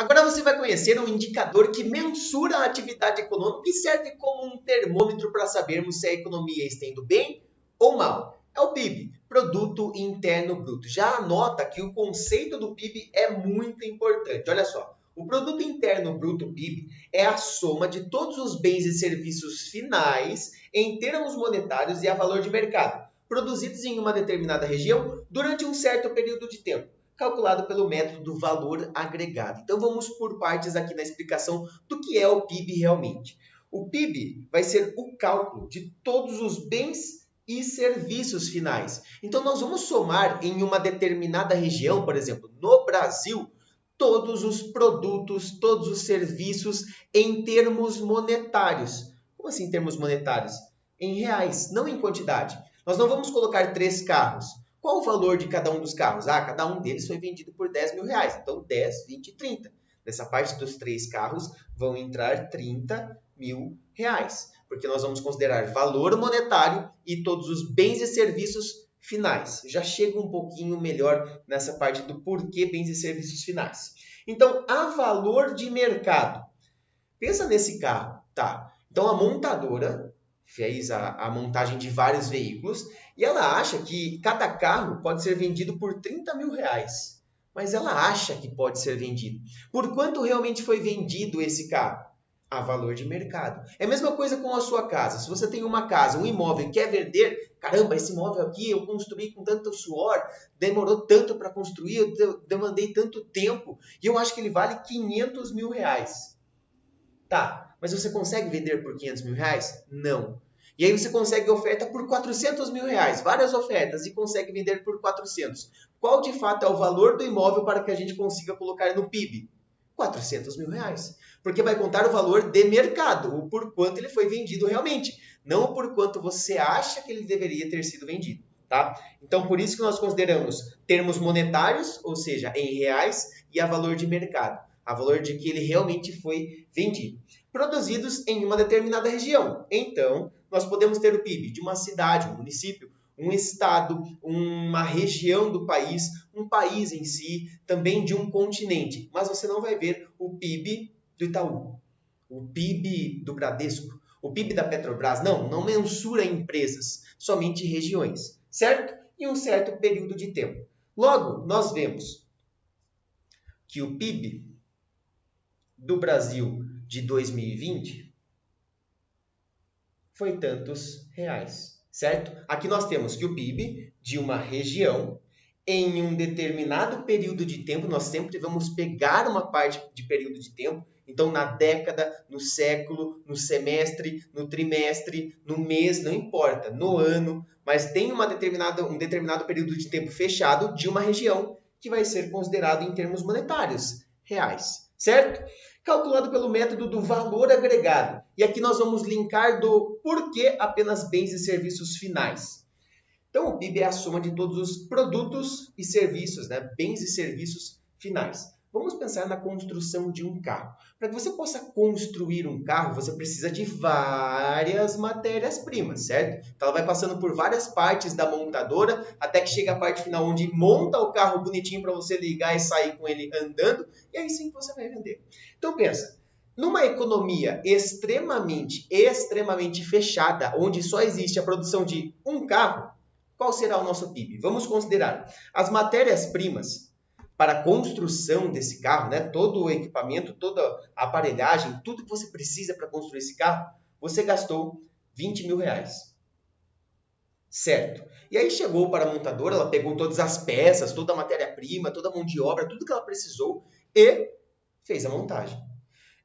Agora você vai conhecer um indicador que mensura a atividade econômica e serve como um termômetro para sabermos se a economia está indo bem ou mal. É o PIB, Produto Interno Bruto. Já anota que o conceito do PIB é muito importante. Olha só, o Produto Interno Bruto PIB é a soma de todos os bens e serviços finais em termos monetários e a valor de mercado, produzidos em uma determinada região durante um certo período de tempo, calculado pelo método do valor agregado. Então vamos por partes aqui na explicação do que é o PIB realmente. O PIB vai ser o cálculo de todos os bens e serviços finais. Então nós vamos somar em uma determinada região, por exemplo, no Brasil, todos os produtos, todos os serviços em termos monetários. Como assim em termos monetários? Em reais, não em quantidade. Nós não vamos colocar 3 carros. Qual o valor de cada um dos carros? Cada um deles foi vendido por 10 mil reais. Então, 10, 20 e 30. Nessa parte dos 3 carros vão entrar 30 mil reais. Porque nós vamos considerar valor monetário e todos os bens e serviços finais. Já chega um pouquinho melhor nessa parte do porquê bens e serviços finais. Então, a valor de mercado. Pensa nesse carro, tá? Então, a montadora fez a montagem de vários veículos e ela acha que cada carro pode ser vendido por 30 mil reais. Mas ela acha que pode ser vendido. Por quanto realmente foi vendido esse carro? A valor de mercado. É a mesma coisa com a sua casa. Se você tem uma casa, um imóvel e quer vender, caramba, esse imóvel aqui eu construí com tanto suor, demorou tanto para construir, eu demandei tanto tempo e eu acho que ele vale 500 mil reais. Tá, mas você consegue vender por 500 mil reais? Não. E aí você consegue oferta por 400 mil reais, várias ofertas, e consegue vender por 400. Qual de fato é o valor do imóvel para que a gente consiga colocar no PIB? 400 mil reais. Porque vai contar o valor de mercado, o por quanto ele foi vendido realmente, não o por quanto você acha que ele deveria ter sido vendido. Tá? Então, por isso que nós consideramos termos monetários, ou seja, em reais, e a valor de mercado, a valor de que ele realmente foi vendido, produzidos em uma determinada região. Então, nós podemos ter o PIB de uma cidade, um município, um estado, uma região do país, um país em si, também de um continente. Mas você não vai ver o PIB do Itaú, o PIB do Bradesco, o PIB da Petrobras. Não mensura empresas, somente regiões, certo? Em um certo período de tempo. Logo, nós vemos que o PIB do Brasil de 2020 foi tantos reais, certo? Aqui nós temos que o PIB de uma região em um determinado período de tempo, nós sempre vamos pegar uma parte de período de tempo, então na década, no século, no semestre, no trimestre, no mês, não importa, no ano, mas tem um determinado período de tempo fechado de uma região que vai ser considerado em termos monetários, reais, certo? Calculado pelo método do valor agregado. E aqui nós vamos linkar do porquê apenas bens e serviços finais. Então, o PIB é a soma de todos os produtos e serviços, né? Bens e serviços finais. Vamos pensar na construção de um carro. Para que você possa construir um carro, você precisa de várias matérias-primas, certo? Então, ela vai passando por várias partes da montadora, até que chega a parte final onde monta o carro bonitinho para você ligar e sair com ele andando, e aí sim você vai vender. Então, pensa, numa economia extremamente fechada, onde só existe a produção de um carro, qual será o nosso PIB? Vamos considerar as matérias-primas para a construção desse carro, né? Todo o equipamento, toda a aparelhagem, tudo que você precisa para construir esse carro, você gastou 20 mil reais. Certo. E aí chegou para a montadora, ela pegou todas as peças, toda a matéria-prima, toda a mão de obra, tudo que ela precisou e fez a montagem.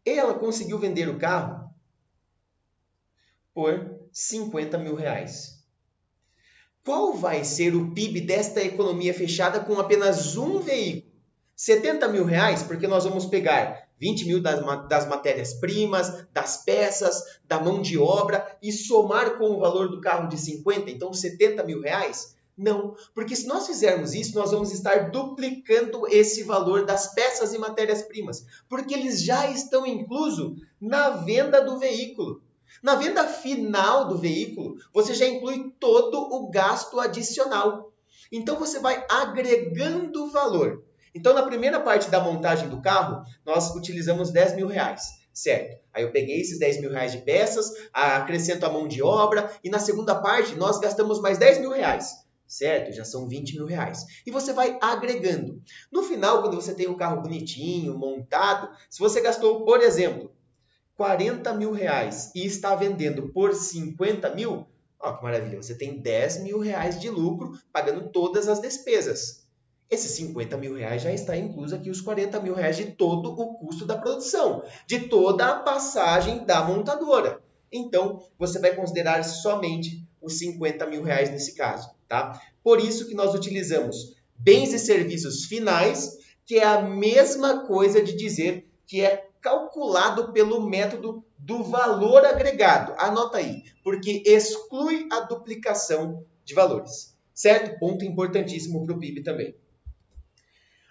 E ela conseguiu vender o carro por 50 mil reais. Qual vai ser o PIB desta economia fechada com apenas um veículo? 70 mil reais, porque nós vamos pegar 20 mil das matérias-primas, das peças, da mão de obra e somar com o valor do carro de 50, então 70 mil reais? Não, porque se nós fizermos isso, nós vamos estar duplicando esse valor das peças e matérias-primas, porque eles já estão inclusos na venda do veículo. Na venda final do veículo, você já inclui todo o gasto adicional. Então, você vai agregando valor. Então, na primeira parte da montagem do carro, nós utilizamos R$ 10.000, certo? Aí eu peguei esses R$ 10.000 de peças, acrescento a mão de obra, e na segunda parte nós gastamos mais R$ 10.000, certo? Já são R$ 20.000. E você vai agregando. No final, quando você tem um carro bonitinho, montado, se você gastou, por exemplo, R$ 40.000 e está vendendo por 50 mil, ó, que maravilha, você tem R$ 10.000 de lucro pagando todas as despesas. Esses R$ 50.000 já está incluso aqui os R$ 40.000 de todo o custo da produção, de toda a passagem da montadora. Então, você vai considerar somente os R$ 50.000 nesse caso, tá? Por isso que nós utilizamos bens e serviços finais, que é a mesma coisa de dizer que é calculado pelo método do valor agregado. Anota aí, porque exclui a duplicação de valores. Certo? Ponto importantíssimo para o PIB também.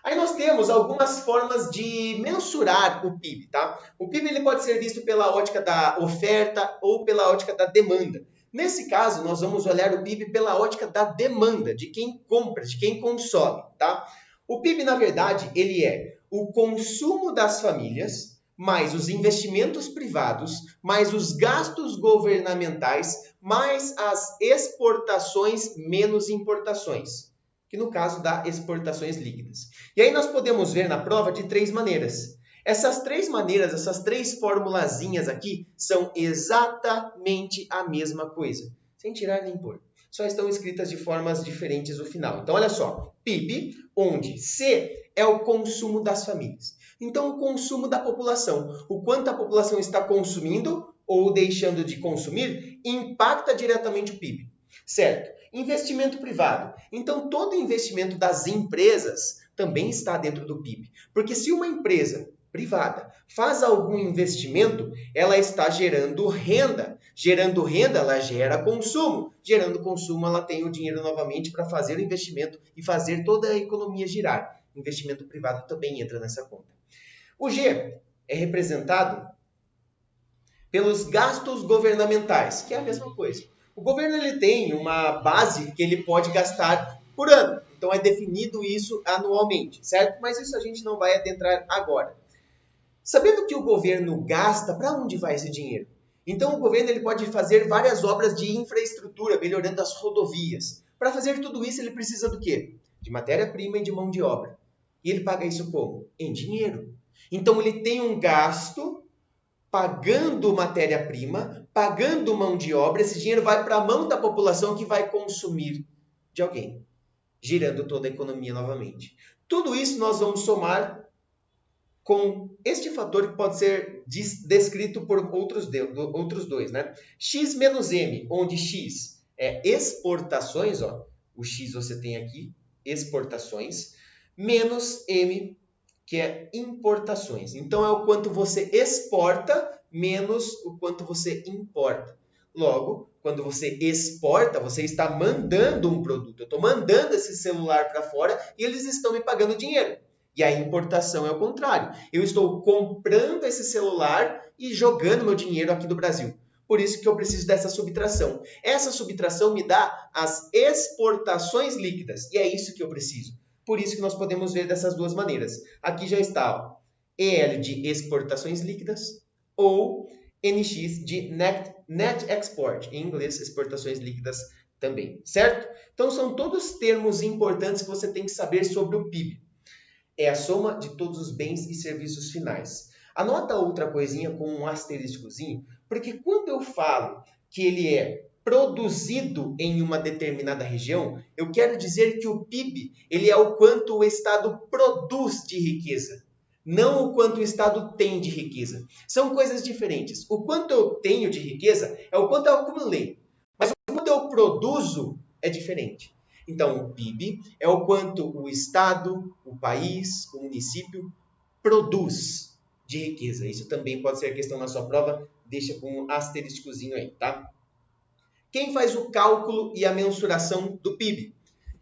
Aí nós temos algumas formas de mensurar o PIB, tá? O PIB ele pode ser visto pela ótica da oferta ou pela ótica da demanda. Nesse caso, nós vamos olhar o PIB pela ótica da demanda, de quem compra, de quem consome, tá? O PIB, na verdade, ele é o consumo das famílias, mais os investimentos privados, mais os gastos governamentais, mais as exportações menos importações, que no caso dá exportações líquidas. E aí nós podemos ver na prova de 3 maneiras. Essas 3 maneiras, essas 3 formulazinhas aqui, são exatamente a mesma coisa, sem tirar nem pôr. Só estão escritas de formas diferentes no final. Então, olha só, PIB, onde C é o consumo das famílias. Então, o consumo da população, o quanto a população está consumindo ou deixando de consumir, impacta diretamente o PIB, certo? Investimento privado. Então, todo investimento das empresas também está dentro do PIB. Porque se uma empresa privada faz algum investimento, ela está gerando renda. Gerando renda, ela gera consumo. Gerando consumo, ela tem o dinheiro novamente para fazer o investimento e fazer toda a economia girar. Investimento privado também entra nessa conta. O G é representado pelos gastos governamentais, que é a mesma coisa. O governo ele tem uma base que ele pode gastar por ano. Então é definido isso anualmente, certo? Mas isso a gente não vai adentrar agora. Sabendo que o governo gasta, para onde vai esse dinheiro? Então o governo ele pode fazer várias obras de infraestrutura, melhorando as rodovias. Para fazer tudo isso ele precisa do quê? De matéria-prima e de mão de obra. E ele paga isso como? Em dinheiro. Então ele tem um gasto pagando matéria-prima, pagando mão de obra, esse dinheiro vai para a mão da população que vai consumir de alguém, girando toda a economia novamente. Tudo isso nós vamos somar com este fator que pode ser descrito por outros dois, né? X menos M, onde X é exportações, ó, o X você tem aqui, exportações, menos M, que é importações. Então, é o quanto você exporta menos o quanto você importa. Logo, quando você exporta, você está mandando um produto. Eu estou mandando esse celular para fora e eles estão me pagando dinheiro. E a importação é o contrário. Eu estou comprando esse celular e jogando meu dinheiro aqui do Brasil. Por isso que eu preciso dessa subtração. Essa subtração me dá as exportações líquidas. E é isso que eu preciso. Por isso que nós podemos ver dessas duas maneiras. Aqui já está ó, EL de exportações líquidas ou NX de net export, em inglês, exportações líquidas também, certo? Então, são todos termos importantes que você tem que saber sobre o PIB. É a soma de todos os bens e serviços finais. Anota outra coisinha com um asteriscozinho, porque quando eu falo que ele é produzido em uma determinada região, eu quero dizer que o PIB ele é o quanto o Estado produz de riqueza, não o quanto o Estado tem de riqueza. São coisas diferentes. O quanto eu tenho de riqueza é o quanto eu acumulei, mas o quanto eu produzo é diferente. Então, o PIB é o quanto o Estado, o país, o município produz de riqueza. Isso também pode ser questão na sua prova, deixa com um asteriscozinho aí, tá? Quem faz o cálculo e a mensuração do PIB?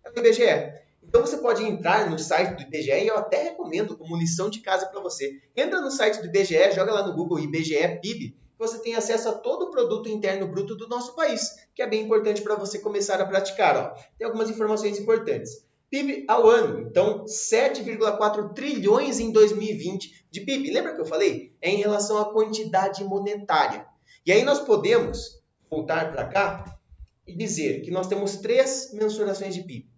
É o IBGE. Então você pode entrar no site do IBGE e eu até recomendo como lição de casa para você. Entra no site do IBGE, joga lá no Google IBGE PIB, que você tem acesso a todo o produto interno bruto do nosso país, que é bem importante para você começar a praticar. Ó. Tem algumas informações importantes. PIB ao ano. Então, 7,4 trilhões em 2020 de PIB. Lembra que eu falei? É em relação à quantidade monetária. E aí nós podemos voltar para cá e dizer que nós temos 3 mensurações de PIB.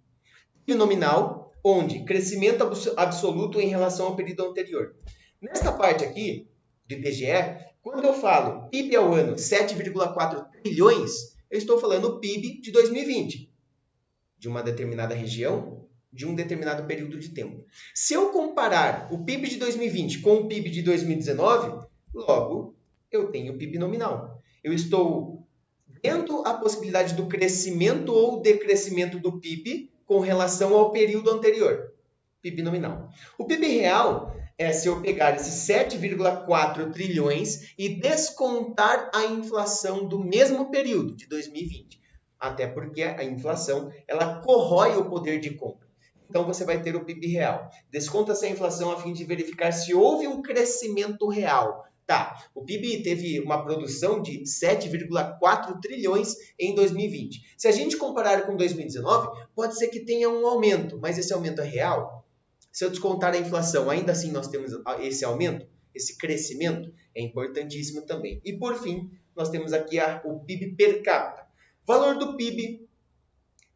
PIB nominal, onde crescimento absoluto em relação ao período anterior. Nesta parte aqui, do IBGE, quando eu falo PIB ao ano 7,4 trilhões, eu estou falando PIB de 2020, de uma determinada região, de um determinado período de tempo. Se eu comparar o PIB de 2020 com o PIB de 2019, logo eu tenho PIB nominal. Eu estou vendo a possibilidade do crescimento ou decrescimento do PIB com relação ao período anterior. PIB nominal. O PIB real é se eu pegar esses 7,4 trilhões e descontar a inflação do mesmo período, de 2020. Até porque a inflação, ela corrói o poder de compra. Então, você vai ter o PIB real. Desconta-se a inflação a fim de verificar se houve um crescimento real. Tá, o PIB teve uma produção de 7,4 trilhões em 2020. Se a gente comparar com 2019, pode ser que tenha um aumento, mas esse aumento é real? Se eu descontar a inflação, ainda assim nós temos esse aumento, esse crescimento, é importantíssimo também. E por fim, nós temos aqui o PIB per capita. Valor do PIB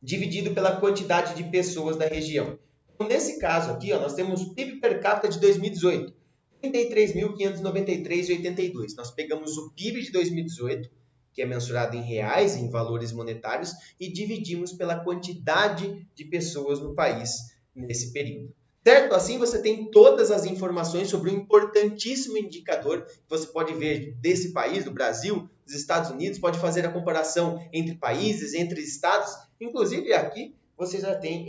dividido pela quantidade de pessoas da região. Então, nesse caso aqui, nós temos o PIB per capita de 2018. 33.593,82. Nós pegamos o PIB de 2018, que é mensurado em reais, em valores monetários, e dividimos pela quantidade de pessoas no país nesse período. Certo? Assim você tem todas as informações sobre um importantíssimo indicador que você pode ver desse país, do Brasil, dos Estados Unidos, pode fazer a comparação entre países, entre estados. Inclusive aqui você já tem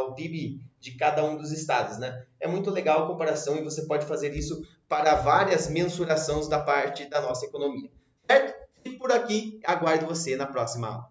o PIB de cada um dos estados, né? É muito legal a comparação e você pode fazer isso para várias mensurações da parte da nossa economia. Certo? E por aqui, aguardo você na próxima aula.